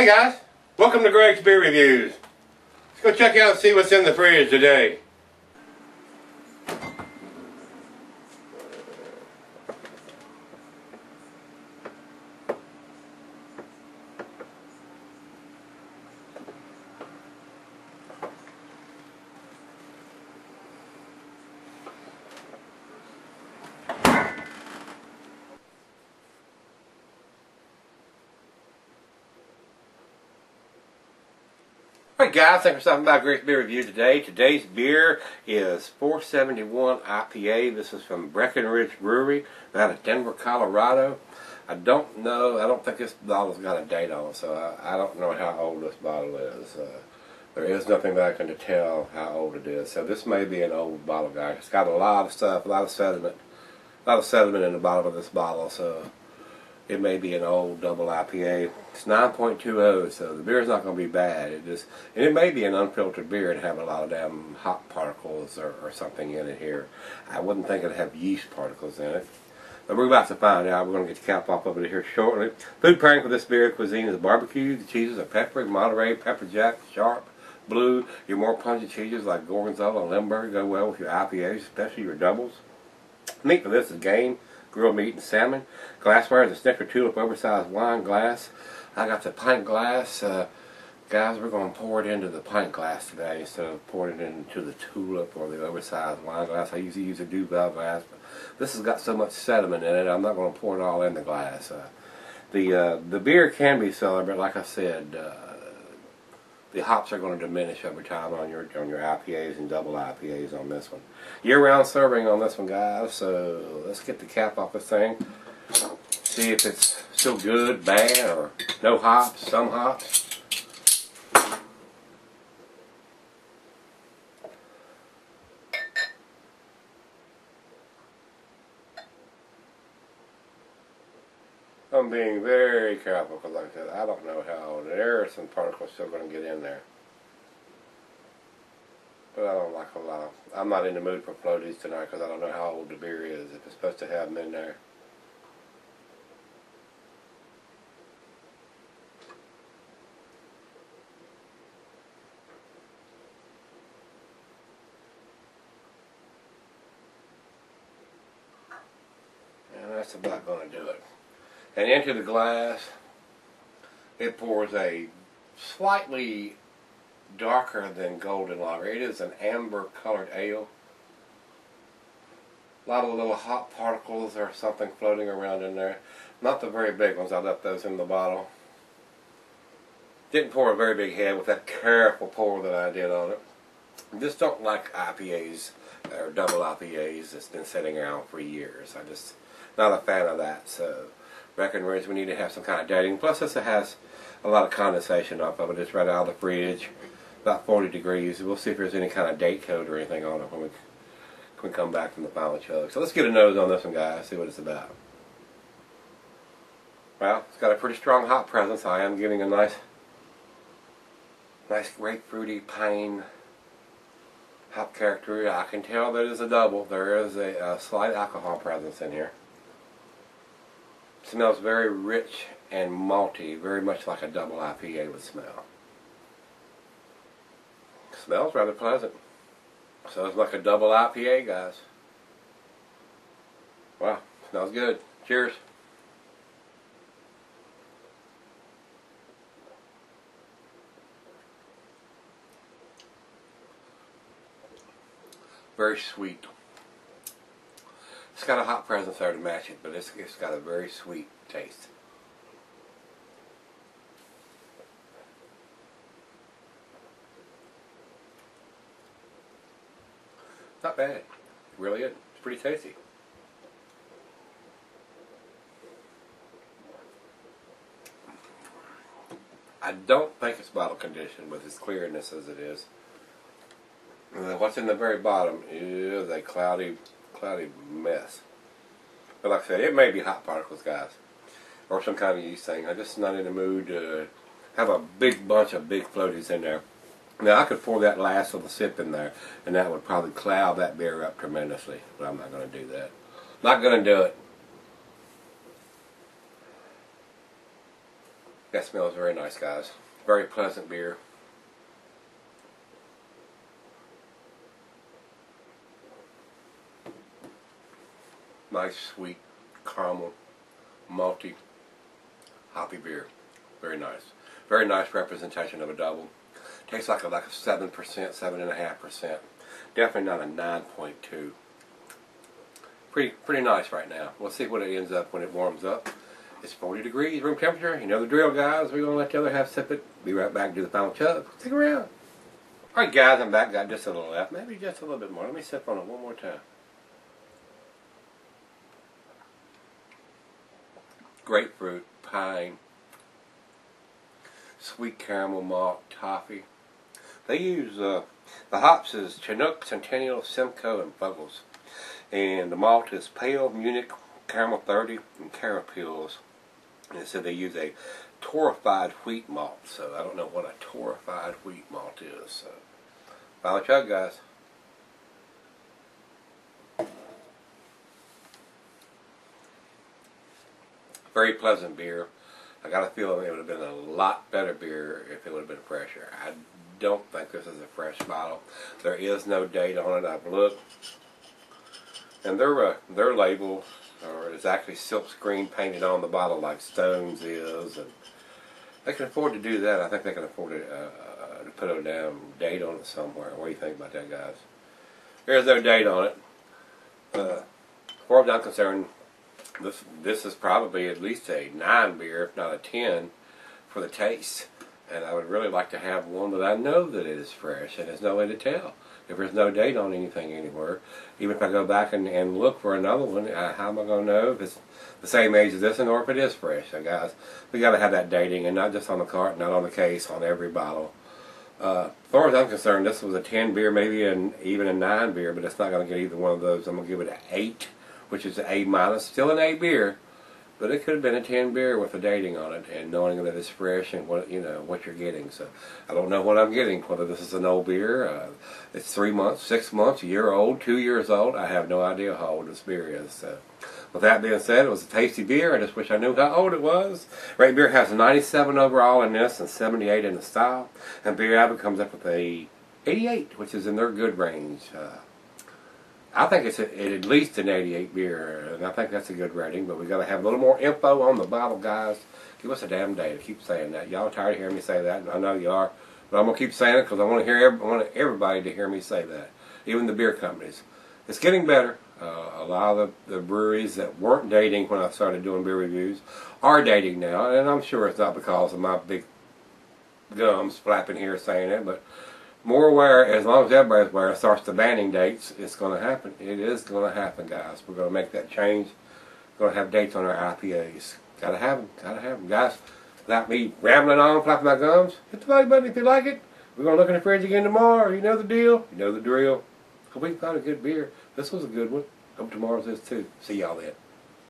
Hey guys, welcome to Greg's Beer Reviews. Let's go check out and see what's in the fridge today. Alright guys, thanks for stopping by Greg's Beer Review today. Today's beer is 471 IPA. This is from Breckenridge Brewery out of Denver, Colorado. I don't think this bottle's got a date on it, so I don't know how old this bottle is. There is nothing that I can tell how old it is. So this may be an old bottle, guys. It's got a lot of stuff, a lot of sediment in the bottom of this bottle, so it may be an old double IPA. It's 9.20, so the beer's not going to be bad. It may be an unfiltered beer and have a lot of damn hop particles or something in it here. I wouldn't think it'd have yeast particles in it. But we're about to find out. We're going to get the cap off of it here shortly. Food pairing for this beer cuisine is barbecue. The cheeses are peppery, Monterey, pepper jack, sharp, blue. Your more pungent cheeses like Gorgonzola and Limburger go well with your IPAs, especially your doubles. Meat for this is game, grilled meat and salmon. Glassware is a Snicker Tulip oversized wine glass. I got the pint glass. Guys, we're going to pour it into the pint glass today instead of pouring it into the Tulip or the oversized wine glass. I usually use a Duvel glass, but this has got so much sediment in it, I'm not going to pour it all in the glass. The beer can be cellared, but like I said, the hops are going to diminish over time on your IPAs and double IPAs on this one. Year-round serving on this one, guys. So let's get the cap off this thing. See if it's still good, bad, or no hops, some hops. I'm being very careful because, like I said, I don't know how old. There are some particles still going to get in there. But I don't like a lot of... I'm not in the mood for floaties tonight because I don't know how old the beer is, if it's supposed to have them in there. And that's about going to do it. And into the glass, it pours a slightly darker than golden lager. It is an amber colored ale. A lot of little hot particles or something floating around in there. Not the very big ones. I left those in the bottle. Didn't pour a very big head with that careful pour that I did on it. Just don't like IPAs or double IPAs that's been sitting around for years. I'm just not a fan of that. So Breckenridge, we need to have some kind of dating. Plus this has a lot of condensation off of it. It's right out of the fridge, about 40 degrees. We'll see if there's any kind of date code or anything on it when we come back from the final chug. So let's get a nose on this one, guys, see what it's about. Well, it's got a pretty strong hop presence. I am getting a nice grapefruity pine hop character. I can tell that it's a double. There is a slight alcohol presence in here. It smells very rich and malty, very much like a double IPA would smell. It smells rather pleasant. So it's like a double IPA, guys. Wow, smells good. Cheers. Very sweet. It's got a hot presence there to match it, but it's got a very sweet taste. Not bad. It really is. It's pretty tasty. I don't think it's bottle conditioned with as clearness as it is. What's in the very bottom is a cloudy mess. But like I said, it may be hot particles, guys, or some kind of yeast thing. I'm just not in the mood to have a big bunch of big floaties in there. Now I could pour that last of a sip in there, and that would probably cloud that beer up tremendously. But I'm not going to do that. Not going to do it. That smells very nice, guys. Very pleasant beer. Nice, sweet, caramel, malty, hoppy beer. Very nice. Very nice representation of a double. Tastes like a 7%, 7.5%. Definitely not a 9.2. Pretty nice right now. We'll see what it ends up when it warms up. It's 40 degrees, room temperature. You know the drill, guys. We're going to let the other half sip it. Be right back and do the final chug. Stick around. Alright, guys, I'm back. Got just a little left. Maybe just a little bit more. Let me sip on it one more time. Grapefruit, pine, sweet caramel malt, toffee. They use, the hops is Chinook, Centennial, Simcoe, and Fuggles. And the malt is Pale, Munich, Caramel 30, and Carapils. And it said they use a torrefied wheat malt. So I don't know what a torrefied wheat malt is. So, final chug, guys. Very pleasant beer. I got a feeling it would have been a lot better beer if it would have been fresher. I don't think this is a fresh bottle. There is no date on it. I've looked, and their label is actually silk screen painted on the bottle like Stone's is, and they can afford to do that. I think they can afford to put a damn date on it somewhere. What do you think about that, guys? There's no date on it. As far as I'm concerned, this is probably at least a 9 beer, if not a 10, for the taste. And I would really like to have one that I know that it is fresh, and there's no way to tell. If there's no date on anything anywhere, even if I go back and look for another one, how am I going to know if it's the same age as this one or if it is fresh? So guys, we got to have that dating, and not just on the cart, not on the case, on every bottle. As far as I'm concerned, this was a 10 beer, maybe even a 9 beer, but it's not going to get either one of those. I'm going to give it an 8. Which is an A-, still an A beer, but it could have been a 10 beer with a dating on it, and knowing that it's fresh and what what you're getting. So I don't know what I'm getting. Whether this is an old beer, it's 3 months, 6 months, a year old, 2 years old. I have no idea how old this beer is. So with that being said, it was a tasty beer. I just wish I knew how old it was. Rate Beer has a 97 overall in this and 78 in the style, and Beer Abbott comes up with a 88, which is in their good range. I think it's at least an 88 beer, and I think that's a good rating, but we got to have a little more info on the bottle, guys. Give us a damn date. I keep saying that. Y'all tired of hearing me say that, and I know you are, but I'm going to keep saying it because I want everybody to hear me say that, even the beer companies. It's getting better. A lot of the breweries that weren't dating when I started doing beer reviews are dating now, and I'm sure it's not because of my big gums flapping here saying it, but more aware, as long as everybody's aware, starts the banning dates, it's going to happen. It is going to happen, guys. We're going to make that change. We're going to have dates on our IPAs. Got to have them. Got to have them. Guys, without me rambling on, flapping my gums, hit the like button if you like it. We're going to look in the fridge again tomorrow. You know the deal. You know the drill. Hope we found a good beer. This was a good one. Hope tomorrow's is too. See y'all then.